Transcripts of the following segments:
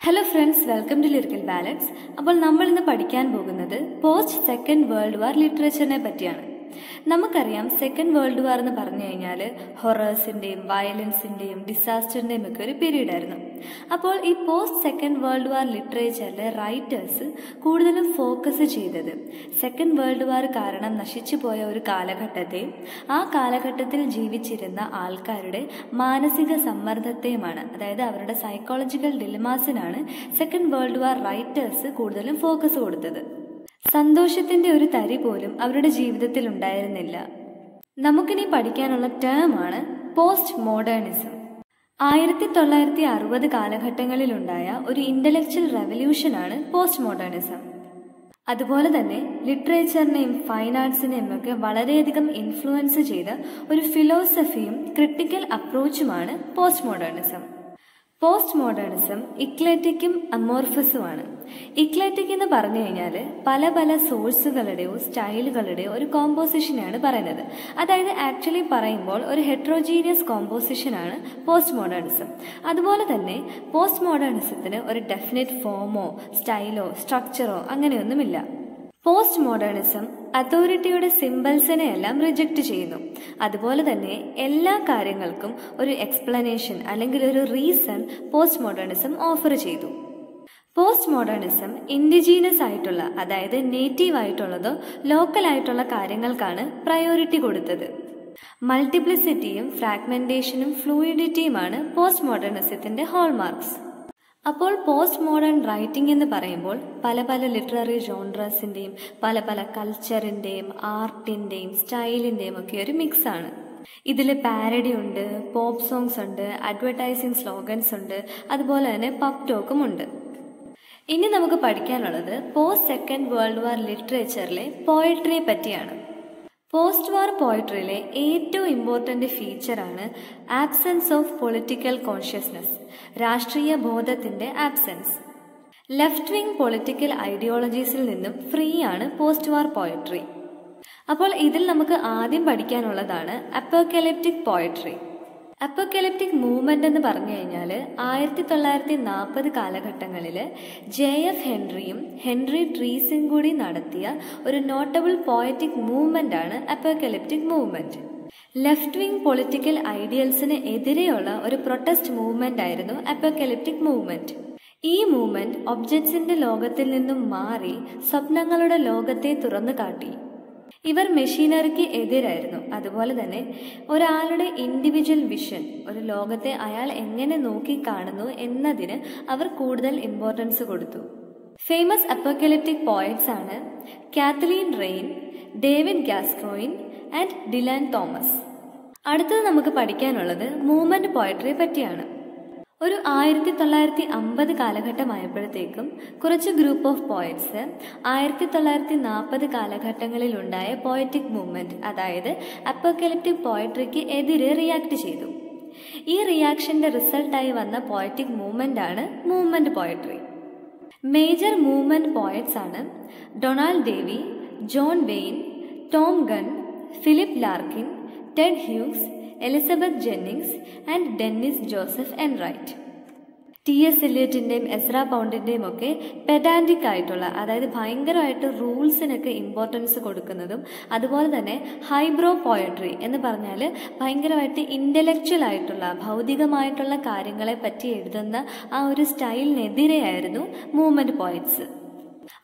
Hello friends, welcome to lyrical balance. അപ്പോൾ നമ്മൾ ഇന്ന് പഠിക്കാൻ പോകുന്നത് പോസ്റ്റ് സെക്കൻഡ് വേൾഡ് വാർ ലിറ്ററേച്ചറിനെ പറ്റിയാണ്. നമുക്കറിയാം, സെക്കൻഡ് വേൾഡ് വാർ എന്ന് പറഞ്ഞു കഴിഞ്ഞാൽ ഹൊറേഴ്സിൻ്റെയും വയലൻസിൻ്റെയും ഡിസാസ്റ്ററിൻ്റെയും ഒക്കെ ഒരു പീരീഡ് ആയിരുന്നു. അപ്പോൾ ഈ പോസ്റ്റ് സെക്കൻഡ് വേൾഡ് വാർ ലിറ്ററേച്ചറിലെ റൈറ്റേഴ്സ് കൂടുതലും ഫോക്കസ് ചെയ്തത് സെക്കൻഡ് വേൾഡ് വാർ കാരണം നശിച്ചു പോയ ഒരു കാലഘട്ടത്തെയും ആ കാലഘട്ടത്തിൽ ജീവിച്ചിരുന്ന ആൾക്കാരുടെ മാനസിക സമ്മർദ്ദത്തെയുമാണ്. അതായത് അവരുടെ സൈക്കോളജിക്കൽ ഡിലമാസിനാണ് സെക്കൻഡ് വേൾഡ് വാർ റൈറ്റേഴ്സ് കൂടുതലും ഫോക്കസ് കൊടുത്തത്. സന്തോഷത്തിന്റെ ഒരു തരി പോലും അവരുടെ ജീവിതത്തിൽ ഉണ്ടായിരുന്നില്ല. നമുക്കിനി പഠിക്കാനുള്ള ടേമാണ് പോസ്റ്റ് മോഡേണിസം. 1960 കാലഘട്ടങ്ങളിലുണ്ടായ ഒരു ഇന്റലക്ച്വൽ റെവല്യൂഷനാണ് പോസ്റ്റ് മോഡേണിസം. അതുപോലെ തന്നെ ലിറ്ററേച്ചറിനെയും ഫൈൻ ആർട്സിനെയും ഒക്കെ വളരെയധികം ഇൻഫ്ലുവൻസ് ചെയ്ത ഒരു ഫിലോസഫിയും ക്രിട്ടിക്കൽ അപ്രോച്ചുമാണ് പോസ്റ്റ് മോഡേണിസം. പോസ്റ്റ് മോഡേണിസം ഇക്ലെറ്റിക്കും അമോർഫസുമാണ്. ഇക്ലെറ്റിക് എന്ന് പറഞ്ഞു കഴിഞ്ഞാൽ പല പല സോഴ്സുകളുടെയോ സ്റ്റൈലുകളുടെയോ ഒരു കോമ്പോസിഷനാണ് പറയുന്നത്. അതായത് ആക്ച്വലി പറയുമ്പോൾ ഒരു ഹെട്രോജീനിയസ് കോമ്പോസിഷനാണ് പോസ്റ്റ് മോഡേണിസം. അതുപോലെ തന്നെ പോസ്റ്റ് മോഡേണിസത്തിന് ഒരു ഡെഫിനിറ്റ് ഫോമോ സ്റ്റൈലോ സ്ട്രക്ചറോ അങ്ങനെയൊന്നുമില്ല. പോസ്റ്റ് മോഡേണിസം അതോറിറ്റിയുടെ സിംബൽസിനെ എല്ലാം റിജക്റ്റ് ചെയ്യുന്നു. അതുപോലെ തന്നെ എല്ലാ കാര്യങ്ങൾക്കും ഒരു എക്സ്പ്ലനേഷൻ അല്ലെങ്കിൽ ഒരു റീസൺ പോസ്റ്റ് മോഡേണിസം ഓഫർ ചെയ്തു. പോസ്റ്റ് മോഡേണിസം ഇൻഡിജീനസ് ആയിട്ടുള്ള, അതായത് നേറ്റീവ് ആയിട്ടുള്ളതോ ലോക്കൽ ആയിട്ടുള്ള കാര്യങ്ങൾക്കാണ് പ്രയോറിറ്റി കൊടുത്തത്. മൾട്ടിപ്ലിസിറ്റിയും ഫ്രാഗ്മെന്റേഷനും ഫ്ലൂയിഡിറ്റിയുമാണ് പോസ്റ്റ് മോഡേണിസത്തിന്റെ ഹോൾമാർക്സ്. അപ്പോൾ പോസ്റ്റ് മോഡേൺ റൈറ്റിംഗ് എന്ന് പറയുമ്പോൾ പല പല ലിറ്റററി ജോൺറസിൻ്റെയും പല പല കൾച്ചറിൻ്റെയും ആർട്ടിൻ്റെയും സ്റ്റൈലിൻ്റെയും ഒക്കെ ഒരു മിക്സാണ്. ഇതിൽ പാരഡി ഉണ്ട്, പോപ്പ് സോങ്സ് ഉണ്ട്, അഡ്വർടൈസിങ് സ്ലോഗൻസ് ഉണ്ട്, അതുപോലെ തന്നെ പബ് ടോക്കും ഉണ്ട്. ഇനി നമുക്ക് പഠിക്കാനുള്ളത് പോസ്റ്റ് സെക്കൻഡ് വേൾഡ് വാർ ലിറ്ററേച്ചറിലെ പോയട്രിയെ പറ്റിയാണ്. പോസ്റ്റ് വാർ പോയട്രിയിലെ ഏറ്റവും ഇമ്പോർട്ടൻ്റ് ഫീച്ചറാണ് ആബ്സെൻസ് ഓഫ് പൊളിറ്റിക്കൽ കോൺഷ്യസ്നസ്, രാഷ്ട്രീയ ബോധത്തിന്റെ ആബ്സെൻസ്. ലെഫ്റ്റ് വിങ് പൊളിറ്റിക്കൽ ഐഡിയോളജീസിൽ നിന്നും ഫ്രീ ആണ് പോസ്റ്റ് വാർ പോയട്രി. അപ്പോൾ ഇതിൽ നമുക്ക് ആദ്യം പഠിക്കാനുള്ളതാണ് അപ്പോക്കലിപ്റ്റിക് പോയട്രി. അപ്പോക്കലിപ്റ്റിക് മൂവ്മെന്റ് എന്ന് പറഞ്ഞു കഴിഞ്ഞാൽ 1940 കാലഘട്ടങ്ങളിൽ JF ഹെൻറിയും ഹെൻറി ട്രീസും കൂടി നടത്തിയ ഒരു നോട്ടബിൾ പോയറ്റിക് മൂവ്മെന്റ് ആണ് apocalyptic movement. Left wing political ഐഡിയൽസിന് എതിരെയുള്ള ഒരു പ്രൊട്ടസ്റ്റ് മൂവ്മെന്റ് ആയിരുന്നു അപ്പോക്കലിപ്റ്റിക് മൂവ്മെന്റ്. ഈ മൂവ്മെന്റ് ഒബ്ജക്ട്സിന്റെ ലോകത്തിൽ നിന്നും മാറി സ്വപ്നങ്ങളുടെ ലോകത്തെ തുറന്നു കാട്ടി. ഇവർ മെഷീനറിക്ക് എതിരായിരുന്നു. അതുപോലെ തന്നെ ഒരാളുടെ ഇൻഡിവിജ്വൽ വിഷൻ, ഒരു ലോകത്തെ അയാൾ എങ്ങനെ നോക്കി കാണുന്നു എന്നതിന് അവർ കൂടുതൽ ഇമ്പോർട്ടൻസ് കൊടുത്തു. ഫേമസ് അപ്പോക്കലിപ്റ്റിക് പോയറ്റ്സ് ആണ് കാത്തലീൻ റെയിൻ, ഡേവിഡ് ഗാസ്കോയിൻ ആൻഡ് ഡിലാൻ തോമസ്. അടുത്തത് നമുക്ക് പഠിക്കാനുള്ളത് മൂവ്മെന്റ് പോയട്രിയെ പറ്റിയാണ്. ഒരു 1950 കാലഘട്ടമായപ്പോഴത്തേക്കും കുറച്ച് ഗ്രൂപ്പ് ഓഫ് പോയറ്റ്സ് 1940 കാലഘട്ടങ്ങളിലുണ്ടായ പോയറ്റിക് മൂവ്മെന്റ്, അതായത് അപ്പോക്കലിപ്റ്റിക് പോയട്രിക്ക് എതിരെ റിയാക്ട് ചെയ്തു. ഈ റിയാക്ഷന്റെ റിസൾട്ടായി വന്ന പോയറ്റിക് മൂവ്മെന്റ് ആണ് movement poetry. Major movement poets ആണ് Donald Davie, John Wain, Tom Gunn, Philip Larkin, Ted Hughes, Elizabeth Jennings and Dennis Joseph Enright. TS എലിയറ്റിന്റെയും എസ്ര പൗണ്ടിന്റെയും ഒക്കെ പെഡാൻറ്റിക് ആയിട്ടുള്ള, അതായത് ഭയങ്കരമായിട്ട് റൂൾസിനൊക്കെ ഇമ്പോർട്ടൻസ് കൊടുക്കുന്നതും, അതുപോലെ തന്നെ ഹൈബ്രോ പോയട്രി എന്ന് പറഞ്ഞാൽ ഭയങ്കരമായിട്ട് ഇന്റലക്ച്വൽ ആയിട്ടുള്ള ഭൗതികമായിട്ടുള്ള കാര്യങ്ങളെ പറ്റി എഴുതുന്ന ആ ഒരു സ്റ്റൈലിനെതിരെയായിരുന്നു മൂവ്മെന്റ് പോയറ്റ്സ്.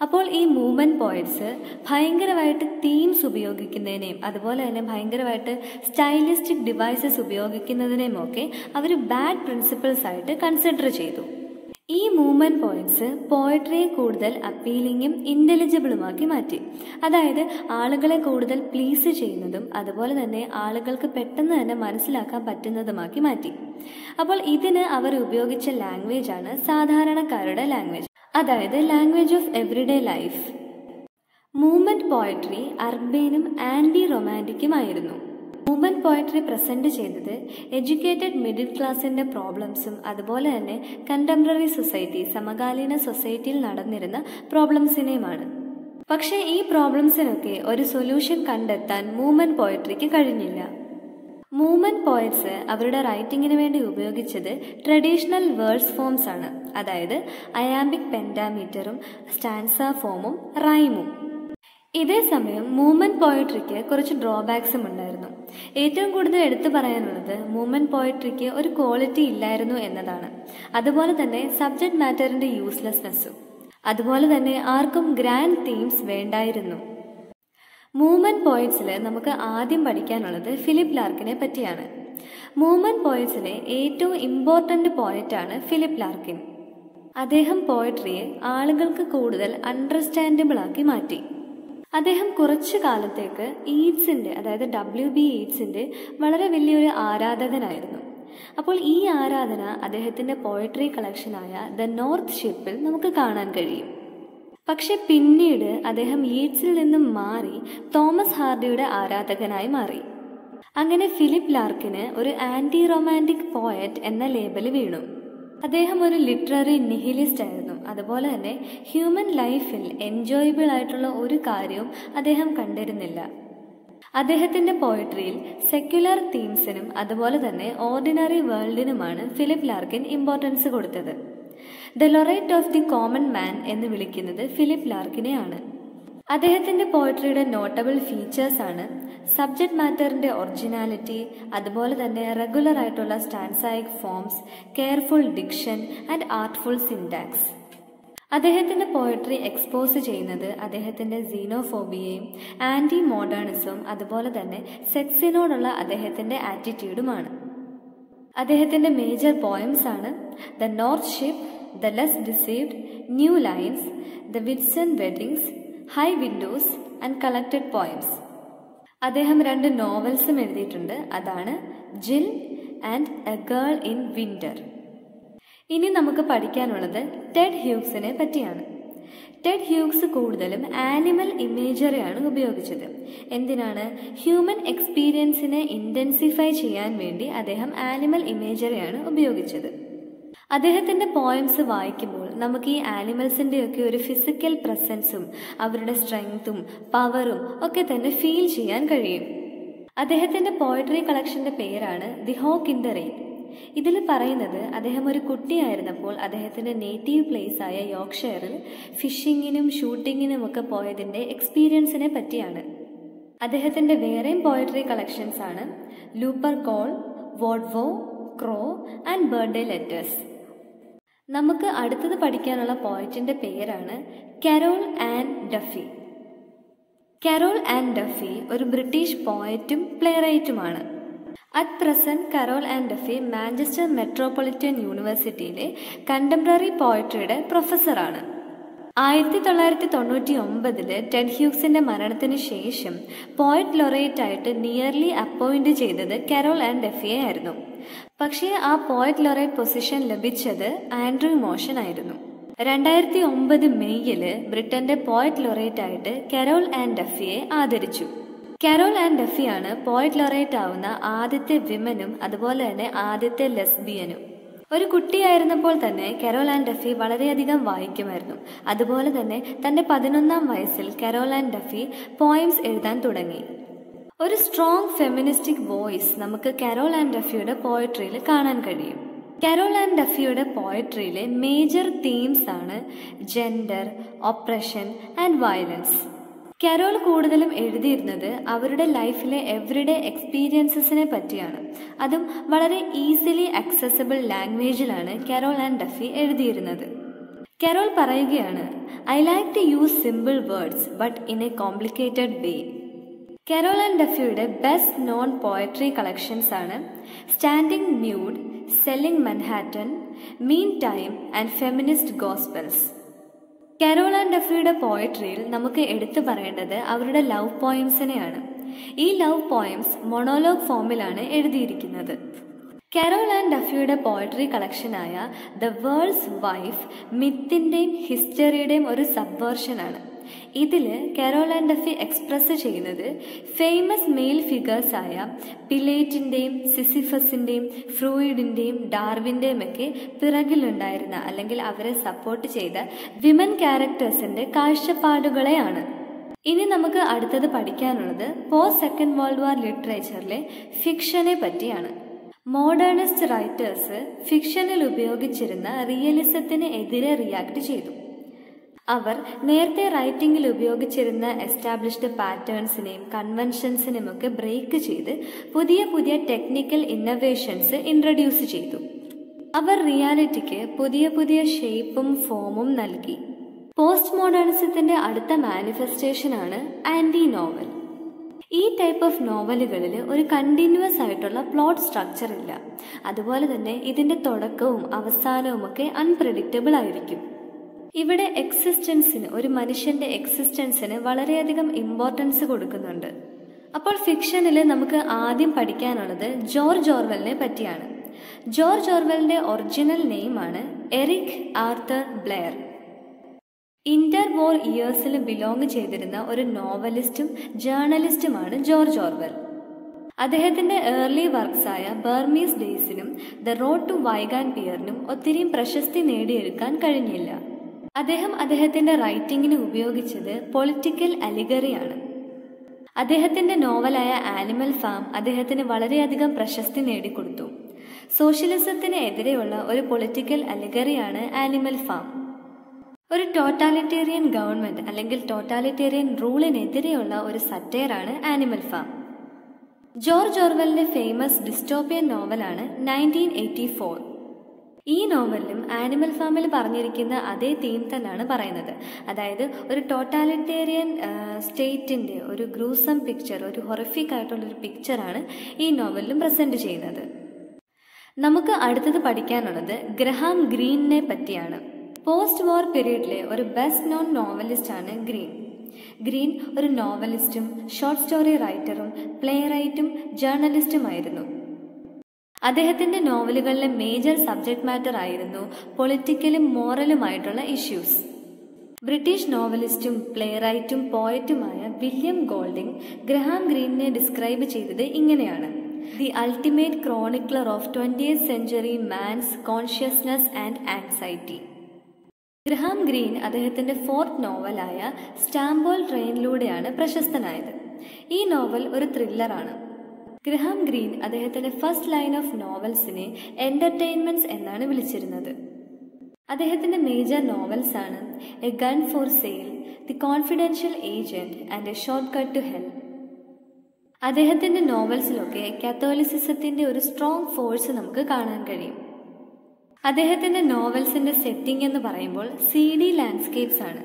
അപ്പോൾ ഈ മൂവ്മെന്റ് പോയറ്റ്സ് ഭയങ്കരമായിട്ട് തീംസ് ഉപയോഗിക്കുന്നതിനെയും അതുപോലെ തന്നെ ഭയങ്കരമായിട്ട് സ്റ്റൈലിസ്റ്റിക് ഡിവൈസസ് ഉപയോഗിക്കുന്നതിനെയും ഒക്കെ അവർ ബാഡ് പ്രിൻസിപ്പിൾസ് ആയിട്ട് കൺസിഡർ ചെയ്തു. ഈ മൂവ്മെന്റ് പോയറ്റ്സ് പോയട്രിയെ കൂടുതൽ അപ്പീലിങ്ങും ഇന്റലിജിബിളുമാക്കി മാറ്റി. അതായത് ആളുകളെ കൂടുതൽ പ്ലീസ് ചെയ്യുന്നതും അതുപോലെ തന്നെ ആളുകൾക്ക് പെട്ടെന്ന് തന്നെ മനസ്സിലാക്കാൻ പറ്റുന്നതുമാക്കി മാറ്റി. അപ്പോൾ ഇതിന് അവർ ഉപയോഗിച്ച ലാംഗ്വേജ് ആണ് സാധാരണക്കാരുടെ ലാംഗ്വേജ്, അതായത് language of everyday life. Movement poetry അർബേനും ആന്റി റൊമാൻറ്റിക്കുമായിരുന്നു. മൂവ്മെന്റ് പോയട്രി പ്രസന്റ് ചെയ്തത് എഡ്യൂക്കേറ്റഡ് മിഡിൽ ക്ലാസിന്റെ പ്രോബ്ലംസും അതുപോലെ തന്നെ കണ്ടംപററി സൊസൈറ്റി, സമകാലീന സൊസൈറ്റിയിൽ നടന്നിരുന്ന പ്രോബ്ലംസിനെയുമാണ്. പക്ഷേ ഈ പ്രോബ്ലംസിനൊക്കെ ഒരു സൊല്യൂഷൻ കണ്ടെത്താൻ മൂവ്മെന്റ് പോയട്രിക്ക് കഴിഞ്ഞില്ല. മൂവ്മെന്റ് പോയറ്റ്സ് അവരുടെ റൈറ്റിങ്ങിന് വേണ്ടി ഉപയോഗിച്ചത് ട്രഡീഷണൽ വേർഡ്സ് ഫോംസ് ആണ്. അതായത് അയാംബിക് പെൻഡാമീറ്ററും സ്റ്റാൻസ ഫോമും റൈമും. ഇതേസമയം മൂവ്മെന്റ് പോയട്രിക്ക് കുറച്ച് ഡ്രോബാക്സും ഉണ്ടായിരുന്നു. ഏറ്റവും കൂടുതൽ എടുത്തു പറയാനുള്ളത് മൂവ്മെന്റ് പോയട്രിക്ക് ഒരു ക്വാളിറ്റി ഇല്ലായിരുന്നു എന്നതാണ്. അതുപോലെ തന്നെ സബ്ജക്ട് മാറ്ററിന്റെ യൂസ്ലെസ്നെസ്സും. അതുപോലെ തന്നെ ആർക്കും ഗ്രാൻഡ് തീംസ് വേണ്ടായിരുന്നു. മൂവ്മെന്റ് പോയറ്റ്സിൽ നമുക്ക് ആദ്യം പഠിക്കാനുള്ളത് ഫിലിപ്പ് ലാർക്കിനെ പറ്റിയാണ്. മൂവ്മെന്റ് പോയറ്റ്സിലെ ഏറ്റവും ഇമ്പോർട്ടന്റ് പോയറ്റാണ് ഫിലിപ്പ് ലാർക്കിൻ. അദ്ദേഹം പോയട്രിയെ ആളുകൾക്ക് കൂടുതൽ അണ്ടർസ്റ്റാൻഡബിൾ ആക്കി മാറ്റി. അദ്ദേഹം കുറച്ചു കാലത്തേക്ക് ഈറ്റ്സിന്റെ, അതായത് WB ഈറ്റ്സിന്റെ വളരെ വലിയൊരു ആരാധകനായിരുന്നു. അപ്പോൾ ഈ ആരാധന അദ്ദേഹത്തിന്റെ പോയട്രി കളക്ഷനായ ദ നോർത്ത് ഷിപ്പിൽ നമുക്ക് കാണാൻ കഴിയും. പക്ഷെ പിന്നീട് അദ്ദേഹം ഈറ്റ്സിൽ നിന്നും മാറി തോമസ് ഹാർഡിയുടെ ആരാധകനായി മാറി. അങ്ങനെ ഫിലിപ്പ് ലാർക്കിന് ഒരു ആന്റി റൊമാൻറ്റിക് പോയറ്റ് എന്ന ലേബൽ വീണു. അദ്ദേഹം ഒരു ലിറ്റററി നിഹിലിസ്റ്റ് ആയിരുന്നു. അതുപോലെ തന്നെ ഹ്യൂമൻ ലൈഫിൽ എൻജോയബിൾ ആയിട്ടുള്ള ഒരു കാര്യവും അദ്ദേഹം കണ്ടിരുന്നില്ല. അദ്ദേഹത്തിന്റെ പോയട്രിയിൽ സെക്യുലർ തീംസിനും അതുപോലെ തന്നെ ഓർഡിനറി വേൾഡിനുമാണ് ഫിലിപ്പ് ലാർക്കിൻ ഇമ്പോർട്ടൻസ് കൊടുത്തത്. The laureate of the common man എന്ന് വിളിക്കുന്നത് ഫിലിപ്പ് ലാർക്കിനെയാണ്. അദ്ദേഹത്തിന്റെ പോയട്രിയുടെ നോട്ടബിൾ ഫീച്ചേഴ്സ് ആണ് സബ്ജക്ട് മാറ്ററിന്റെ ഒറിജിനാലിറ്റി, അതുപോലെ തന്നെ റെഗുലർ ആയിട്ടുള്ള stanzaic forms, careful diction and artful syntax. അദ്ദേഹത്തിന്റെ പോയട്രി എക്സ്പോസ് ചെയ്യുന്നത് അദ്ദേഹത്തിന്റെ സീനോഫോബിയയും ആന്റി മോഡേണിസവും അതുപോലെ തന്നെ സെക്സിനോടുള്ള അദ്ദേഹത്തിന്റെ ആറ്റിറ്റ്യൂഡുമാണ്. അദ്ദേഹത്തിന്റെ മേജർ പോയംസ് ആണ് the north ship, the less deceived, new lines, the Whitsun weddings, high windows and collected poems. അദ്ദേഹം 2 നോവൽസും എഴുതിയിട്ടുണ്ട്. അതാണ് Jill and a girl in winter. ഇനി നമുക്ക് പഠിക്കാനുള്ളത് ടെഡ് ഹ്യൂഗ്സിനെ പറ്റിയാണ്. ടെഡ് ഹ്യൂഗ്സ് കൂടുതലും ആനിമൽ ഇമേജറിയാണ് ഉപയോഗിച്ചത്. എന്തിനാണ്? ഹ്യൂമൻ എക്സ്പീരിയൻസിനെ ഇന്റൻസിഫൈ ചെയ്യാൻ വേണ്ടി അദ്ദേഹം ആനിമൽ ഇമേജറിയാണ് ഉപയോഗിച്ചത്. അദ്ദേഹത്തിന്റെ പോയംസ് വായിക്കുമ്പോൾ നമുക്ക് ഈ ആനിമൽസിന്റെയൊക്കെ ഒരു ഫിസിക്കൽ പ്രസൻസും അവരുടെ സ്ട്രെങ്തും പവറും ഒക്കെ തന്നെ ഫീൽ ചെയ്യാൻ കഴിയും. അദ്ദേഹത്തിന്റെ പോയട്രി കളക്ഷന്റെ പേരാണ് the hawk in the rain. ഇതിൽ പറയുന്നത് അദ്ദേഹം ഒരു കുട്ടിയായിരുന്നപ്പോൾ അദ്ദേഹത്തിന്റെ നേറ്റീവ് പ്ലേസ് ആയ യോർക്ക്ഷയറിൽ ഫിഷിങ്ങിനും ഷൂട്ടിങ്ങിനും ഒക്കെ പോയതിന്റെ എക്സ്പീരിയൻസിനെ പറ്റിയാണ്. അദ്ദേഹത്തിന്റെ വേറെയും പോയട്രി കളക്ഷൻസ് ആണ് Lupercal, Wodwo, crow and birthday letters. നമുക്ക് അടുത്തത് പഠിക്കാനുള്ള പോയറ്റിന്റെ പേരാണ് Carol Ann Duffy. Carol Ann Duffy ഒരു ബ്രിട്ടീഷ് പോയറ്റും പ്ലേറൈറ്റുമാണ്. At present Carol Ann Duffy Manchester metropolitan യൂണിവേഴ്സിറ്റിയിലെ കണ്ടംപററി പോയട്രിയുടെ പ്രൊഫസറാണ്. 1999 ടെഡ് ഹ്യൂഗ്സിന്റെ മരണത്തിന് ശേഷം പോയറ്റ് ലൊറേറ്റ് ആയിട്ട് നിയർലി അപ്പോയിന്റ് ചെയ്തത് കരോൾ ആൻ ഡഫിയെ ആയിരുന്നു. പക്ഷേ ആ പോയറ്റ് ലൊറേറ്റ് പൊസിഷൻ ലഭിച്ചത് ആൻഡ്രൂ മോഷൻ ആയിരുന്നു. 2009 മെയ്യില് ബ്രിട്ടന്റെ പോയറ്റ് ലൊറേറ്റ് ആയിട്ട് കരോൾ ആൻ ഡഫിയെ ആദരിച്ചു. കരോൾ ആൻ ഡഫിയാണ് പോയറ്റ് ലൊറേറ്റ് ആവുന്ന ആദ്യത്തെ വിമനും അതുപോലെ തന്നെ ആദ്യത്തെ ലെസ്ബിയനും. ഒരു കുട്ടിയായിരുന്നപ്പോൾ തന്നെ കരോൾ ആൻ ഡഫി വളരെയധികം വായിക്കുമായിരുന്നു. അതുപോലെ തന്നെ തന്റെ 11ാം വയസ്സിൽ കരോൾ ആൻ ഡഫി പോയംസ് എഴുതാൻ തുടങ്ങി. ഒരു സ്ട്രോങ് ഫെമിനിസ്റ്റിക് വോയിസ് നമുക്ക് കരോൾ ആൻ ഡഫിയുടെ പോയട്രിയിൽ കാണാൻ കഴിയും. കരോൾ ആൻ ഡഫിയുടെ പോയട്രിയിലെ മേജർ തീംസ് ആണ് gender, oppression and violence. Carol കൂടുതലും എഴുതിയിരുന്നത് അവരുടെ ലൈഫിലെ എവറിഡേ എക്സ്പീരിയൻസസിനെ പറ്റിയാണ്. അതും വളരെ ഈസിലി ആക്സസിബിൾ ലാംഗ്വേജിലാണ് കരോൾ ആൻ ഡഫി എഴുതിയിരുന്നത്. കരോൾ പറയുകയാണ്, I like to use simple words but in a complicated way. Carol an ഡഫിയുടെ ബെസ്റ്റ് നോൺ പോയട്രി കളക്ഷൻസ് ആണ് standing nude, selling Manhattan, mean time and feminist gospels. Carol an ഡഫിയുടെ പോയട്രിയിൽ നമുക്ക് എടുത്തു പറയേണ്ടത് അവരുടെ love പോയംസിനെയാണ്. ഈ ലവ് പോയംസ് മൊണോലോഗ് ഫോമിലാണ് എഴുതിയിരിക്കുന്നത്. കരോൾ ആൻ ഡഫിയുടെ പോയട്രി കളക്ഷനായ ദ വേൾഡ്സ് വൈഫ് മിത്തിന്റെയും ഹിസ്റ്ററിയുടെയും ഒരു സബ്വേർഷനാണ്. ഇതിൽ കരോൾ ആൻ ഡഫി എക്സ്പ്രസ് ചെയ്യുന്നത് ഫേമസ് മെയിൽ ഫിഗേഴ്സ് ആയ പിലേറ്റിന്റെയും സിസിഫസിന്റെയും ഫ്രൂയിഡിന്റെയും ഡാർവിന്റെയും ഒക്കെ പിറകിലുണ്ടായിരുന്ന അല്ലെങ്കിൽ അവരെ സപ്പോർട്ട് ചെയ്ത വിമൻ ക്യാരക്ടേഴ്സിന്റെ കാഴ്ചപ്പാടുകളെയാണ്. ഇനി നമുക്ക് അടുത്തത് പഠിക്കാനുള്ളത് പോസ്റ്റ് സെക്കൻഡ് വേൾഡ് വാർ ലിറ്ററേച്ചറിലെ ഫിക്ഷനെ പറ്റിയാണ്. മോഡേണിസ്റ്റ് റൈറ്റേഴ്സ് ഫിക്ഷനിൽ ഉപയോഗിച്ചിരുന്ന റിയലിസത്തിന് എതിരെ റിയാക്ട് ചെയ്തു. അവർ നേരത്തെ റൈറ്റിംഗിൽ ഉപയോഗിച്ചിരുന്ന എസ്റ്റാബ്ലിഷ്ഡ് പാറ്റേൺസിനെയും കൺവെൻഷൻസിനെയുമൊക്കെ ബ്രേക്ക് ചെയ്ത് പുതിയ പുതിയ ടെക്നിക്കൽ ഇന്നോവേഷൻസ് ഇൻട്രൊഡ്യൂസ് ചെയ്തു. അവർ റിയാലിറ്റിക്ക് പുതിയ പുതിയ ഷേപ്പും ഫോമും നൽകി. പോസ്റ്റ് മോഡേണിസത്തിന്റെ അടുത്ത മാനിഫെസ്റ്റേഷനാണ് ആന്റി നോവൽ. ഈ ടൈപ്പ് ഓഫ് നോവലുകളിൽ ഒരു കണ്ടിന്യൂസ് ആയിട്ടുള്ള പ്ലോട്ട് സ്ട്രക്ചർ ഇല്ല. അതുപോലെ തന്നെ ഇതിന്റെ തുടക്കവും അവസാനവും ഒക്കെ അൺപ്രെഡിക്റ്റബിൾ ആയിരിക്കും. ഇവിടെ എക്സിസ്റ്റൻസിന്, ഒരു മനുഷ്യന്റെ എക്സിസ്റ്റൻസിന് വളരെയധികം ഇമ്പോർട്ടൻസ് കൊടുക്കുന്നുണ്ട്. അപ്പോൾ ഫിക്ഷനിൽ നമുക്ക് ആദ്യം പഠിക്കാനുള്ളത് ജോർജ് ഓർവെലിനെ പറ്റിയാണ്. ജോർജ് ഓർവെലിന്റെ ഒറിജിനൽ നെയിമാണ് എറിക് ആർതർ ബ്ലെയർ. ഇന്റർവോർ ഇയേഴ്സിൽ ബിലോങ് ചെയ്തിരുന്ന ഒരു നോവലിസ്റ്റും ജേർണലിസ്റ്റുമാണ് ജോർജ് ഓർവെൽ. അദ്ദേഹത്തിന്റെ ഏർലി വർക്ക്സായ ബർമീസ് ഡേയ്സിനും ദ റോഡ് ടു വൈഗാൻ പിയറിനും ഒത്തിരിയും പ്രശസ്തി നേടിയെടുക്കാൻ കഴിഞ്ഞില്ല. അദ്ദേഹം അദ്ദേഹത്തിന്റെ റൈറ്റിംഗിന് ഉപയോഗിച്ചത് പൊളിറ്റിക്കൽ അലിഗറിയാണ്. അദ്ദേഹത്തിന്റെ നോവലായ ആനിമൽ ഫാം അദ്ദേഹത്തിന് വളരെയധികം പ്രശസ്തി നേടിക്കൊടുത്തു. സോഷ്യലിസത്തിന് എതിരെയുള്ള ഒരു പൊളിറ്റിക്കൽ അലിഗറിയാണ് ആനിമൽ ഫാം. ഒരു ടോട്ടാലിറ്റേറിയൻ ഗവൺമെന്റ് അല്ലെങ്കിൽ ടോട്ടാലിറ്റേറിയൻ റൂളിനെതിരെയുള്ള ഒരു സറ്റയറാണ് ആനിമൽ ഫാം. ജോർജ് ഓർവെലിന്റെ ഫേമസ് ഡിസ്റ്റോപ്പിയൻ നോവലാണ് 1984. ഈ നോവലിലും ആനിമൽ ഫാമിൽ പറഞ്ഞിരിക്കുന്ന അതേ തീം തന്നെയാണ് പറയുന്നത്. അതായത് ഒരു ടോട്ടാലിറ്റേറിയൻ സ്റ്റേറ്റിന്റെ ഒരു ഗ്രൂസം പിക്ചർ, ഒരു ഹൊറിഫിക് ആയിട്ടുള്ളൊരു പിക്ചറാണ് ഈ നോവലിലും പ്രസന്റ് ചെയ്യുന്നത്. നമുക്ക് അടുത്തത് പഠിക്കാനുള്ളത് ഗ്രഹാം ഗ്രീനിനെ പറ്റിയാണ്. പോസ്റ്റ് വാർ പീരീഡിലെ ഒരു ബെസ്റ്റ് നോൺ നോവലിസ്റ്റാണ് ഗ്രീൻ. ഗ്രീൻ ഒരു നോവലിസ്റ്റും ഷോർട്ട് സ്റ്റോറി റൈറ്ററും പ്ലേ റൈറ്റും ജേർണലിസ്റ്റുമായിരുന്നു. അദ്ദേഹത്തിന്റെ നോവലുകളിലെ മേജർ സബ്ജക്ട് മാറ്റർ ആയിരുന്നു പൊളിറ്റിക്കലും മോറലുമായിട്ടുള്ള ഇഷ്യൂസ്. ബ്രിട്ടീഷ് നോവലിസ്റ്റും പ്ലേ റൈറ്റും പോയറ്റുമായ വില്യം ഗോൾഡിംഗ് ഗ്രഹാം ഗ്രീനിനെ ഡിസ്ക്രൈബ് ചെയ്തത് ഇങ്ങനെയാണ്: the ultimate chronicler of 20th century മാൻസ് consciousness and anxiety. Graham Greene അദ്ദേഹത്തിന്റെ ഫോർത്ത് നോവലായ സ്റ്റാംബോൾ ട്രെയിനിലൂടെയാണ് പ്രശസ്തനായത്. ഈ നോവൽ ഒരു ത്രില്ലറാണ്. ഗ്രഹാം ഗ്രീൻ അദ്ദേഹത്തിന്റെ ഫസ്റ്റ് ലൈൻ ഓഫ് നോവൽസിനെ എന്റർടൈൻമെന്റ്സ് എന്നാണ് വിളിച്ചിരുന്നത്. അദ്ദേഹത്തിന്റെ മേജർ നോവൽസ് ആണ് a gun for sale, the confidential agent and a short cut to hell. അദ്ദേഹത്തിന്റെ നോവൽസിലൊക്കെ കാത്തോലിസിസത്തിന്റെ ഒരു സ്ട്രോങ് ഫോഴ്സ് നമുക്ക് കാണാൻ കഴിയും. അദ്ദേഹത്തിന്റെ നോവൽസിന്റെ സെറ്റിംഗ് എന്ന് പറയുമ്പോൾ സീഡി ലാൻഡ്സ്കേപ്സ് ആണ്.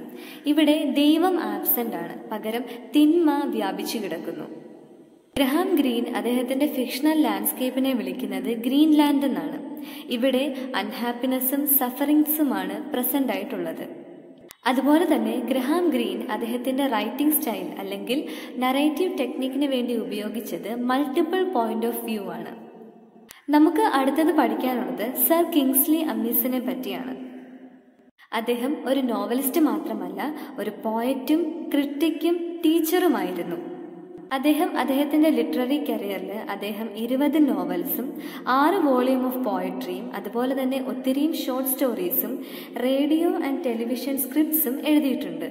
ഇവിടെ ദൈവം ആബ്സെന്റ് ആണ്, പകരം തിന്മ വ്യാപിച്ചു കിടക്കുന്നു. ഗ്രഹാം ഗ്രീൻ അദ്ദേഹത്തിന്റെ ഫിക്ഷണൽ ലാൻഡ്സ്കേപ്പിനെ വിളിക്കുന്നത് ഗ്രീൻലാൻഡ് എന്നാണ്. ഇവിടെ അൺഹാപ്പിനെസ്സും സഫറിങ്സുമാണ് പ്രസന്റ് ആയിട്ടുള്ളത്. അതുപോലെ തന്നെ ഗ്രഹാം ഗ്രീൻ അദ്ദേഹത്തിന്റെ റൈറ്റിംഗ് സ്റ്റൈൽ അല്ലെങ്കിൽ നറേറ്റീവ് ടെക്നിക്കിന് വേണ്ടി ഉപയോഗിച്ചത് മൾട്ടിപ്പിൾ പോയിന്റ് ഓഫ് വ്യൂ ആണ്. നമുക്ക് അടുത്തത് പഠിക്കാനുള്ളത് സർ കിങ്സ്ലി അമ്മീസിനെ പറ്റിയാണ്. അദ്ദേഹം ഒരു നോവലിസ്റ്റ് മാത്രമല്ല, ഒരു പോയറ്റും ക്രിട്ടിക്കും ടീച്ചറുമായിരുന്നു. അദ്ദേഹത്തിന്റെ ലിറ്റററി കരിയറിൽ അദ്ദേഹം 20 നോവൽസും 6 വോളിയൂം ഓഫ് പോയട്രിയും അതുപോലെ തന്നെ ഒത്തിരിയും ഷോർട്ട് സ്റ്റോറീസും റേഡിയോ ആൻഡ് ടെലിവിഷൻ സ്ക്രിപ്റ്റ്സും എഴുതിയിട്ടുണ്ട്.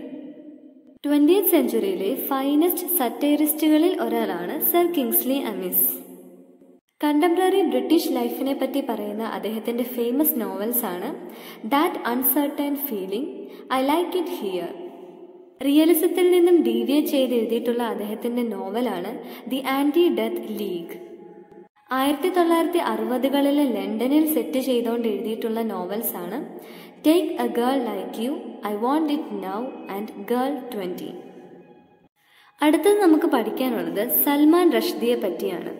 20th സെഞ്ച്വറിയിലെ ഫൈനസ്റ്റ് സറ്റൈറിസ്റ്റുകളിൽ ഒരാളാണ് sir Kingsley Amis. Contemporary British ലൈഫിനെ പറ്റി പറയുന്ന അദ്ദേഹത്തിന്റെ ഫേമസ് നോവൽസ് ആണ് that uncertain feeling, I like it here. റിയലിസത്തിൽ നിന്നും ഡീവിയേറ്റ് ചെയ്ത് എഴുതിയിട്ടുള്ള അദ്ദേഹത്തിന്റെ നോവലാണ് ദി ആന്റി ഡെത്ത് ലീഗ്. 1960കളിലെ ലണ്ടനിൽ സെറ്റ് ചെയ്തുകൊണ്ട് എഴുതിയിട്ടുള്ള നോവൽസ് ആണ് take a girl like you, I want it now and girl 20. അടുത്തത് നമുക്ക് പഠിക്കാനുള്ളത് സൽമാൻ റഷ്ദിയെ പറ്റിയാണ്.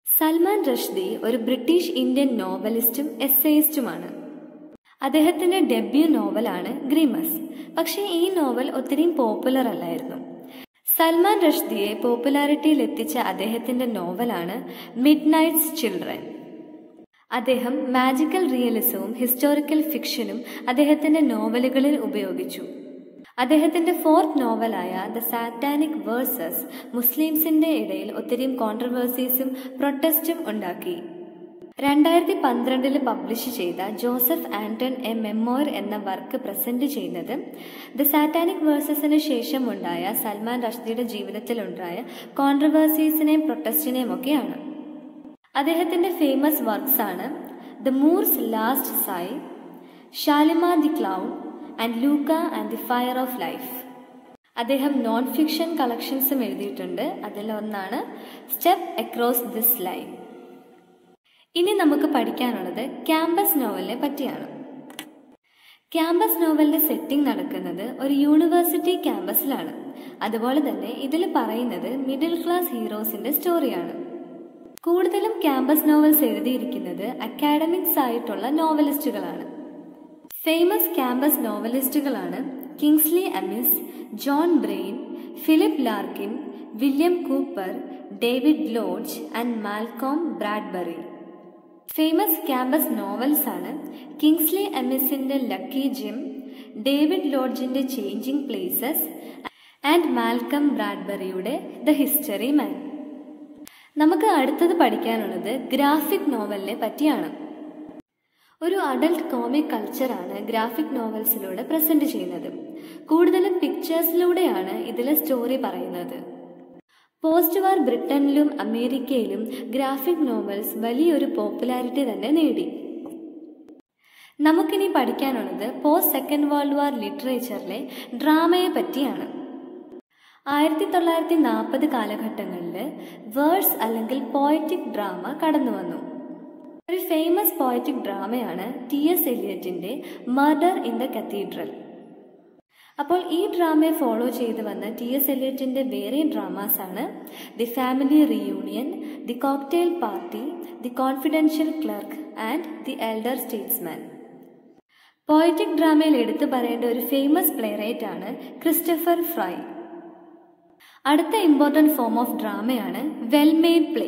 സൽമാൻ റഷ്ദി ഒരു ബ്രിട്ടീഷ് ഇന്ത്യൻ നോവലിസ്റ്റും എസ്സേയിസ്റ്റുമാണ്. അദ്ദേഹത്തിന്റെ ഡെബ്യൂ നോവലാണ് ഗ്രിമസ്. പക്ഷേ ഈ നോവൽ ഒത്തിരിയും പോപ്പുലർ അല്ലായിരുന്നു. സൽമാൻ റഷ്ദിയെ പോപ്പുലാരിറ്റിയിൽ എത്തിച്ച അദ്ദേഹത്തിന്റെ നോവലാണ് മിഡ് നൈറ്റ്സ് ചിൽഡ്രൻ. അദ്ദേഹം മാജിക്കൽ റിയലിസവും ഹിസ്റ്റോറിക്കൽ ഫിക്ഷനും അദ്ദേഹത്തിന്റെ നോവലുകളിൽ ഉപയോഗിച്ചു. അദ്ദേഹത്തിന്റെ ഫോർത്ത് നോവലായ ദ സാറ്റാനിക് വേഴ്സസ് മുസ്ലിംസിന്റെ ഇടയിൽ ഒത്തിരിയും കോൺട്രവേഴ്സീസും പ്രൊട്ടസ്റ്റും ഉണ്ടാക്കി. 2012 പബ്ലിഷ് ചെയ്ത ജോസഫ് ആന്റൺ എ മെമ്മോയർ എന്ന വർക്ക് പ്രസന്റ് ചെയ്യുന്നത് ദ സാറ്റാനിക് വേഴ്സസിന് ശേഷമുണ്ടായ സൽമാൻ റഷ്ദിയുടെ ജീവിതത്തിലുണ്ടായ കോൺട്രവേഴ്സീസിനെയും പ്രൊട്ടസ്റ്റിനെയും ഒക്കെയാണ്. അദ്ദേഹത്തിൻ്റെ ഫേമസ് വർക്ക്സ് ആണ് the moor's last sigh, Shalimar the clown and Luka and the fire of life. അദ്ദേഹം നോൺ ഫിക്ഷൻ കളക്ഷൻസും എഴുതിയിട്ടുണ്ട്. അതിലൊന്നാണ് സ്റ്റെപ്പ് അക്രോസ് ദിസ് ലൈൻ. ഇനി നമുക്ക് പഠിക്കാനുള്ളത് ക്യാമ്പസ് നോവലിനെ പറ്റിയാണ്. ക്യാമ്പസ് നോവലിന്റെ സെറ്റിംഗ് നടക്കുന്നത് ഒരു യൂണിവേഴ്സിറ്റി ക്യാമ്പസിലാണ്. അതുപോലെ തന്നെ ഇതിൽ പറയുന്നത് മിഡിൽ ക്ലാസ് ഹീറോസിന്റെ സ്റ്റോറിയാണ്. കൂടുതലും ക്യാമ്പസ് നോവൽസ് എഴുതിയിരിക്കുന്നത് അക്കാഡമിക്സ് ആയിട്ടുള്ള നോവലിസ്റ്റുകളാണ്. ഫേമസ് ക്യാമ്പസ് നോവലിസ്റ്റുകളാണ് Kingsley Amis, John Braine, Philip Larkin, William Cooper, David Lodge and Malcolm Bradbury. Famous campus novels ആണ് കിങ്സ്ലി അമിസിന്റെ ലക്കി ജിം, ഡേവിഡ് ലോഡ്ജിന്റെ ചേഞ്ചിങ് പ്ലേസസ് ആൻഡ് മാൽക്കം ബ്രാഡ്ബറിയുടെ ദ ഹിസ്റ്ററി മാൻ. നമുക്ക് അടുത്തത് പഠിക്കാനുള്ളത് ഗ്രാഫിക് നോവലിനെ പറ്റിയാണ്. ഒരു അഡൽട്ട് കോമിക് കൾച്ചറാണ് ഗ്രാഫിക് നോവൽസിലൂടെ പ്രസന്റ് ചെയ്യുന്നത്. കൂടുതലും പിക്ചേഴ്സിലൂടെയാണ് ഇതിലെ സ്റ്റോറി പറയുന്നത്. പോസ്റ്റ് വാർ ബ്രിട്ടനിലും അമേരിക്കയിലും ഗ്രാഫിക് നോവൽസ് വലിയൊരു പോപ്പുലാരിറ്റി തന്നെ നേടി. നമുക്കിനി പഠിക്കാനുള്ളത് പോസ്റ്റ് സെക്കൻഡ് വേൾഡ് വാർ ലിറ്ററേച്ചറിലെ ഡ്രാമയെ പറ്റിയാണ്. 1940 കാലഘട്ടങ്ങളിൽ വേഴ്സ് അല്ലെങ്കിൽ പോയറ്റിക് ഡ്രാമ കടന്നു വന്നു. ഒരു ഫേമസ് പോയറ്റിക് ഡ്രാമയാണ് T.S. എലിയറ്റിന്റെ മർഡർ ഇൻ ദ കത്തീഡ്രൽ. അപ്പോൾ ഈ ഡ്രാമയെ ഫോളോ ചെയ്ത് വന്ന T.S. എലിയറ്റിന്റെ വേറെ ഡ്രാമാസ് ആണ് The Family Reunion, The Cocktail Party, The Confidential Clerk and The Elder Statesman. Poetic ഡ്രാമയിൽ എടുത്തു പറയേണ്ട ഒരു ഫേമസ് പ്ലേ റൈറ്റ് ആണ് ക്രിസ്റ്റഫർ ഫ്രൈ. അടുത്ത ഇമ്പോർട്ടൻറ്റ് ഫോം ഓഫ് ഡ്രാമയാണ് well made play.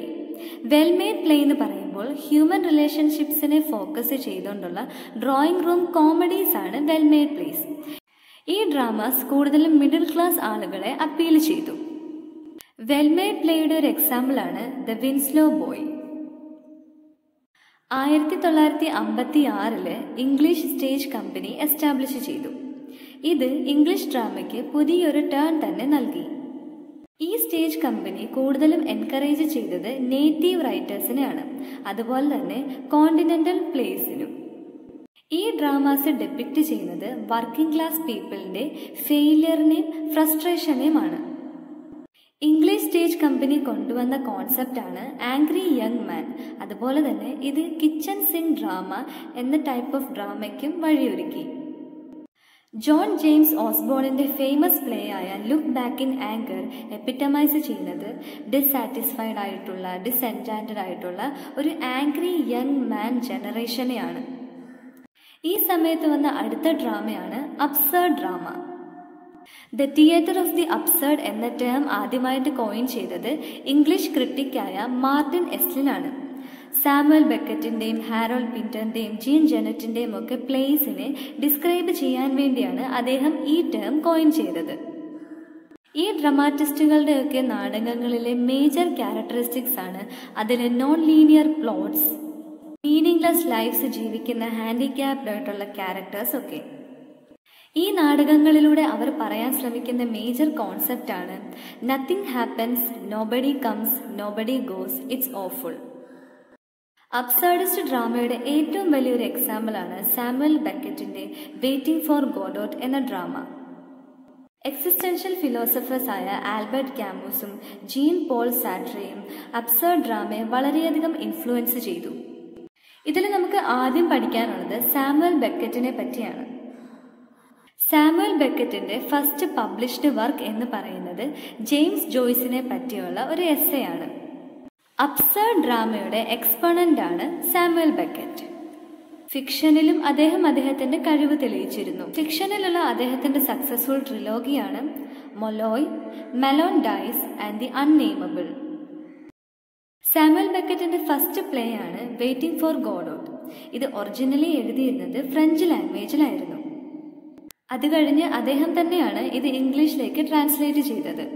Well made play എന്ന് പറയുമ്പോൾ ഹ്യൂമൻ റിലേഷൻഷിപ്സിനെ ഫോക്കസ് ചെയ്തുകൊണ്ടുള്ള ഡ്രോയിങ് റൂം കോമഡീസ് ആണ് വെൽ മെയ്ഡ് പ്ലേസ്. ഈ ഡ്രാമാസ് കൂടുതലും മിഡിൽ ക്ലാസ് ആളുകളെ അപ്പീൽ ചെയ്തു. വെൽ മെയ്ഡ് പ്ലേയുടെ ഒരു എക്സാമ്പിൾ ആണ് The Winslow Boy. 1956 English stage company establish ചെയ്തു. ഇത് ഇംഗ്ലീഷ് ഡ്രാമയ്ക്ക് പുതിയൊരു ടേൺ തന്നെ നൽകി. ഈ സ്റ്റേജ് കമ്പനി കൂടുതലും എൻകറേജ് ചെയ്തത് നേറ്റീവ് റൈറ്റേഴ്സിനെയാണ്, അതുപോലെ തന്നെ കോണ്ടിനെന്റൽ പ്ലേസിനും. ഈ ഡ്രാമാസ് ഡെപ്പിക്റ്റ് ചെയ്യുന്നത് വർക്കിംഗ് ക്ലാസ് പീപ്പിളിന്റെ ഫെയിലിയറിനെയും ഫ്രസ്ട്രേഷനെയുമാണ്. ഇംഗ്ലീഷ് സ്റ്റേജ് കമ്പനി കൊണ്ടുവന്ന കോൺസെപ്റ്റാണ് ആംഗ്രി യങ് മാൻ. അതുപോലെ തന്നെ ഇത് കിച്ചൺ സിങ്ക് ഡ്രാമ എന്ന ടൈപ്പ് ഓഫ് ഡ്രാമയ്ക്കും വഴിയൊരുക്കി. ജോൺ ജെയിംസ് ഓസ്ബോണിന്റെ ഫേമസ് പ്ലേ ആയ Look Back in Anger epitomise ചെയ്യുന്നത് ഡിസാറ്റിസ്ഫൈഡ് ആയിട്ടുള്ള, ഡിസെൻചാന്റഡ് ആയിട്ടുള്ള ഒരു ആംഗ്രി യങ് മാൻ ജനറേഷനെയാണ്. ഈ സമയത്ത് വന്ന അടുത്ത ഡ്രാമയാണ് absurd drama. The theatre of the absurd എന്ന ടേം ആദ്യമായിട്ട് കോയിൻ ചെയ്തത് ഇംഗ്ലീഷ് ക്രിട്ടിക്കായ മാർട്ടിൻ എസ്ലിനാണ്. സാമുവൽ ബെക്കറ്റിന്റെയും ഹാരോൾഡ് പിന്ററിന്റെയും ജീൻ ജെനറ്റിന്റെയും ഒക്കെ പ്ലേസിനെ ഡിസ്ക്രൈബ് ചെയ്യാൻ വേണ്ടിയാണ് അദ്ദേഹം ഈ ടേം കോയിൻ ചെയ്തത്. ഈ ഡ്രമാറ്റിസ്റ്റുകളുടെയൊക്കെ നാടകങ്ങളിലെ മേജർ ക്യാരക്ടറിസ്റ്റിക്സ് ആണ് അതിലെ non linear plots, meaningless lifes ജീവിക്കുന്ന ഹാൻഡിക്യാപ്ഡ് ആയിട്ടുള്ള ക്യാരക്ടേഴ്സ് ഒക്കെ. ഈ നാടകങ്ങളിലൂടെ അവർ പറയാൻ ശ്രമിക്കുന്ന മേജർ കോൺസെപ്റ്റ് ആണ് nothing happens, nobody comes, nobody goes, it's awful. Absurdist ഡ്രാമയുടെ ഏറ്റവും വലിയൊരു എക്സാമ്പിൾ ആണ് സാമുവൽ ബെക്കറ്റിന്റെ വെയിറ്റിംഗ് ഫോർ ഗോഡോട്ട് എന്ന ഡ്രാമ. എക്സിസ്റ്റൻഷ്യൽ ഫിലോസഫേഴ്സ് ആയ ആൽബർട്ട് ക്യാമൂസും ജീൻ പോൾ സാർട്രെയും അബ്സേർഡ് ഡ്രാമയെ വളരെയധികം ഇൻഫ്ലുവൻസ് ചെയ്തു. ഇതിൽ നമുക്ക് ആദ്യം പഠിക്കാനുള്ളത് സാമുവൽ ബെക്കറ്റിനെ പറ്റിയാണ്. സാമുവൽ ബെക്കറ്റിന്റെ ഫസ്റ്റ് പബ്ലിഷ്ഡ് വർക്ക് എന്ന് പറയുന്നത് ജെയിംസ് ജോയ്സിനെ പറ്റിയുള്ള ഒരു എസ്സേ ആണ്. അബ്സേർഡ് ഡ്രാമയുടെ എക്സ്പൊണന്റ് ആണ് സാമുവൽ ബെക്കറ്റ്. ഫിക്ഷനിലും അദ്ദേഹം അദ്ദേഹത്തിന്റെ കഴിവ് തെളിയിച്ചിരുന്നു. ഫിക്ഷനിലുള്ള അദ്ദേഹത്തിന്റെ സക്സസ്ഫുൾ ട്രിലോഗിയാണ് Molloy, Malone Dies and The Unnamable. Samuel ബെക്കറ്റിന്റെ ഫസ്റ്റ് പ്ലേ ആണ് വെയിറ്റിംഗ് ഫോർ ഗോഡോട്ട്. ഇത് ഒറിജിനലി എഴുതിയിരുന്നത് ഫ്രഞ്ച് ലാംഗ്വേജിലായിരുന്നു. അത് കഴിഞ്ഞ് അദ്ദേഹം തന്നെയാണ് ഇത് ഇംഗ്ലീഷിലേക്ക് ട്രാൻസ്ലേറ്റ് ചെയ്തത്.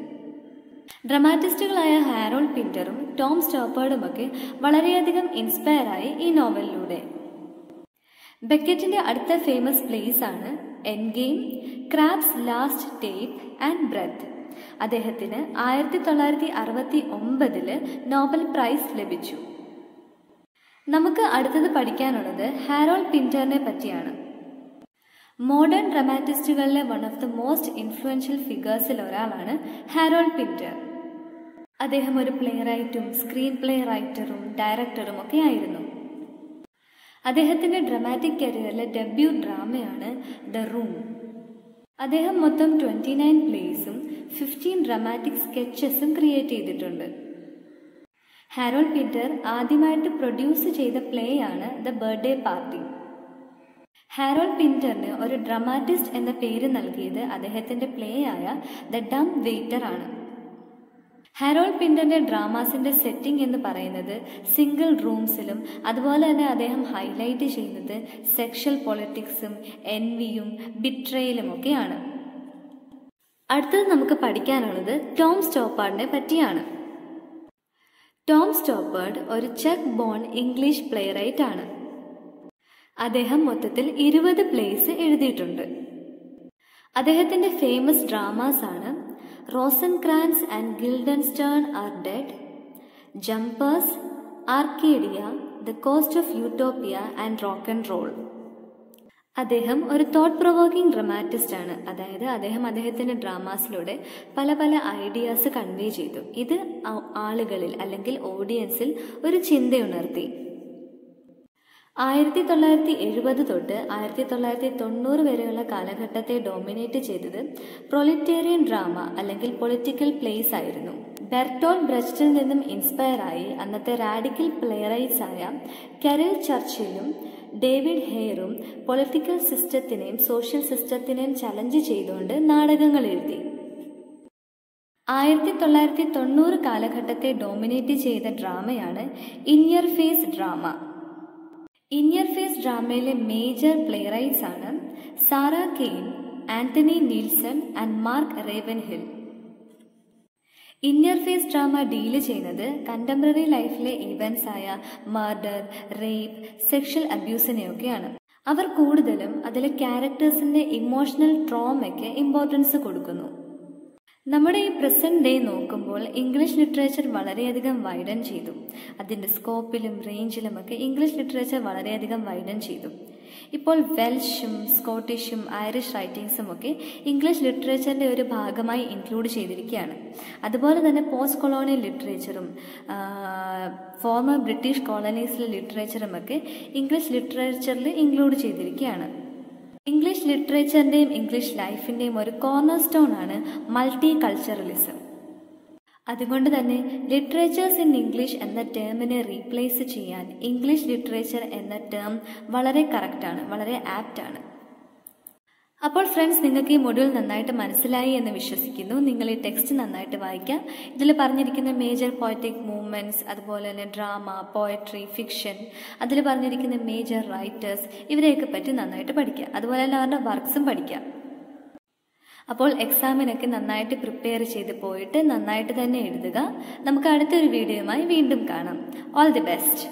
ഡ്രമാറ്റിസ്റ്റുകളായ ഹാരോൾഡ് പിന്ററും ടോം സ്റ്റോപ്പേർഡുമൊക്കെ വളരെയധികം ഇൻസ്പയറായി ഈ നോവലിലൂടെ. ബെക്കറ്റിന്റെ അടുത്ത ഫേമസ് പ്ലേസ് ആണ് endgame, Krapp's last tape and breath. അദ്ദേഹത്തിന് 1969 നോബൽ പ്രൈസ് ലഭിച്ചു. നമുക്ക് അടുത്തത് പഠിക്കാനുള്ളത് ഹാരോൾഡ് പിന്ററിനെ പറ്റിയാണ്. മോഡേൺ ഡ്രമാറ്റിസ്റ്റുകളിലെ one of the most influential ഫിഗേഴ്സിൽ ഒരാളാണ് ഹാരോൾഡ് പിന്റർ. അദ്ദേഹം ഒരു പ്ലേ റൈറ്റും സ്ക്രീൻ പ്ലേ റൈറ്ററും ഡയറക്ടറും ഒക്കെ ആയിരുന്നു. അദ്ദേഹത്തിൻ്റെ ഡ്രമാറ്റിക് കരിയറിലെ ഡെബ്യൂ ഡ്രാമയാണ് ദ റൂം. അദ്ദേഹം മൊത്തം 29 പ്ലേസും 15 ഡ്രമാറ്റിക് സ്കെച്ചസും ക്രിയേറ്റ് ചെയ്തിട്ടുണ്ട്. ഹാരോൾഡ് പിന്റർ ആദ്യമായിട്ട് പ്രൊഡ്യൂസ് ചെയ്ത പ്ലേ ആണ് ദ ബർത്ത്ഡേ പാർട്ടി. ഹാരോൾഡ് പിന്ററിന് ഒരു ഡ്രമാറ്റിസ്റ്റ് എന്ന പേര് നൽകിയത് അദ്ദേഹത്തിൻ്റെ പ്ലേ ആയ ദ ഡം വെയിറ്റർ ആണ്. ഹാരോൾഡ് പിന്ററിൻ്റെ ഡ്രാമാസിൻ്റെ സെറ്റിംഗ് എന്ന് പറയുന്നത് സിംഗിൾ റൂംസിലും അതുപോലെ തന്നെ അദ്ദേഹം ഹൈലൈറ്റ് ചെയ്യുന്നത് സെക്ഷൽ പൊളിറ്റിക്സും എൻവിയും ബിട്രയലും ഒക്കെയാണ്. അടുത്തത് നമുക്ക് പഠിക്കാനുള്ളത് ടോം സ്റ്റോപ്പാർഡിനെ പറ്റിയാണ്. ടോം സ്റ്റോപ്പാർഡ് ഒരു ചെക്ക് ബോൺ ഇംഗ്ലീഷ് പ്ലേ റൈറ്റ് ആണ്. അദ്ദേഹം മൊത്തത്തിൽ 20 പ്ലേസ് എഴുതിയിട്ടുണ്ട്. അദ്ദേഹത്തിൻ്റെ ഫേമസ് ഡ്രാമാസ് ആണ് Rosencrantz and Guildenstern Are Dead, Jumpers, Arcadia, The Coast of Utopia and Rock and Roll. അദ്ദേഹം ഒരു തോട്ട് പ്രൊവോക്കിംഗ് ഡ്രമാറ്റിസ്റ്റ് ആണ്. അതായത് അദ്ദേഹത്തിൻ്റെ ഡ്രാമാസിലൂടെ പല പല ഐഡിയാസ് കൺവേ ചെയ്തു. ഇത് ആളുകളിൽ അല്ലെങ്കിൽ ഓഡിയൻസിൽ ഒരു ചിന്തയുണർത്തി. 1970 തൊട്ട് 1990 വരെയുള്ള കാലഘട്ടത്തെ ഡോമിനേറ്റ് ചെയ്തത് പ്രൊലിറ്റേറിയൻ ഡ്രാമ അല്ലെങ്കിൽ പൊളിറ്റിക്കൽ പ്ലേസ് ആയിരുന്നു. ബെർട്ടോൾഡ് ബ്രെച്റ്റിൽ നിന്നും ഇൻസ്പയർ ആയി അന്നത്തെ റാഡിക്കൽ പ്ലേറൈറ്റ്സ് ആയ കെറിൽ ചർച്ചിലും ഡേവിഡ് ഹെയറും പൊളിറ്റിക്കൽ സിസ്റ്റത്തിനെയും സോഷ്യൽ സിസ്റ്റത്തിനെയും ചലഞ്ച് ചെയ്തുകൊണ്ട് നാടകങ്ങൾ എഴുതി. 1990 കാലഘട്ടത്തെ ഡോമിനേറ്റ് ചെയ്ത ഡ്രാമയാണ് in your face drama. In your face ഡ്രാമയിലെ മേജർ പ്ലേറൈറ്റ്സ് ആണ് Sarah Kane, Anthony Neilson and Mark Ravenhill. ഇൻ യുവർ ഫേസ് ഡ്രാമ ഡീല് ചെയ്യുന്നത് കണ്ടംപററി ലൈഫിലെ ഇവൻറ്റ്സ് ആയ മർഡർ, റേപ്പ്, സെക്ഷൽ അബ്യൂസിനെയൊക്കെയാണ്. അവർ കൂടുതലും അതിലെ ക്യാരക്ടേഴ്സിൻ്റെ ഇമോഷണൽ ട്രോമയ്ക്ക് ഇമ്പോർട്ടൻസ് കൊടുക്കുന്നു. നമ്മുടെ ഈ പ്രസന്റ് ഡേ നോക്കുമ്പോൾ ഇംഗ്ലീഷ് ലിറ്ററേച്ചർ വളരെയധികം വൈഡൻ ചെയ്തു. അതിൻ്റെ സ്കോപ്പിലും റേഞ്ചിലുമൊക്കെ ഇംഗ്ലീഷ് ലിറ്ററേച്ചർ വളരെയധികം വൈഡൻ ചെയ്തു. ഇപ്പോൾ വെൽഷും സ്കോട്ടിഷും ഐറിഷ് റൈറ്റിംഗ്സും ഒക്കെ ഇംഗ്ലീഷ് ലിറ്ററേച്ചറിൻ്റെ ഒരു ഭാഗമായി ഇൻക്ലൂഡ് ചെയ്തിരിക്കുകയാണ്. അതുപോലെ തന്നെ പോസ്റ്റ് കൊളോണിയൽ ലിറ്ററേച്ചറും ഫോർമർ ബ്രിട്ടീഷ് കോളനീസിലെ ലിറ്ററേച്ചറുമൊക്കെ ഇംഗ്ലീഷ് ലിറ്ററേച്ചറിൽ ഇൻക്ലൂഡ് ചെയ്തിരിക്കുകയാണ്. ഇംഗ്ലീഷ് ലിറ്ററേച്ചറിൻ്റെയും ഇംഗ്ലീഷ് ലൈഫിൻ്റെയും ഒരു കോർണർ സ്റ്റോൺ ആണ് മൾട്ടി കൾച്ചറലിസം. അതുകൊണ്ട് തന്നെ ലിറ്ററേച്ചേഴ്സ് ഇൻ ഇംഗ്ലീഷ് എന്ന ടേമിനെ റീപ്ലേസ് ചെയ്യാൻ ഇംഗ്ലീഷ് ലിറ്ററേച്ചർ എന്ന ടേം വളരെ കറക്റ്റാണ്, വളരെ ആപ്റ്റാണ്. അപ്പോൾ ഫ്രണ്ട്സ്, നിങ്ങൾക്ക് ഈ മൊഡ്യൂൾ നന്നായിട്ട് മനസ്സിലായി എന്ന് വിശ്വസിക്കുന്നു. നിങ്ങൾ ഈ ടെക്സ്റ്റ് നന്നായിട്ട് വായിക്കാം. ഇതിൽ പറഞ്ഞിരിക്കുന്ന മേജർ പോയറ്റിക് മൂവ്മെൻറ്റ്സ്, അതുപോലെ തന്നെ ഡ്രാമ, പോയട്രി, ഫിക്ഷൻ, അതിൽ പറഞ്ഞിരിക്കുന്ന മേജർ റൈറ്റേഴ്സ്, ഇവരെയൊക്കെ പറ്റി നന്നായിട്ട് പഠിക്കുക. അതുപോലെ തന്നെ അവരുടെ വർക്ക്സും പഠിക്കാം. അപ്പോൾ എക്സാമിനൊക്കെ നന്നായിട്ട് പ്രിപ്പയർ ചെയ്ത് പോയിട്ട് നന്നായിട്ട് തന്നെ എഴുതുക. നമുക്ക് അടുത്തൊരു വീഡിയോയുമായി വീണ്ടും കാണാം. All the best.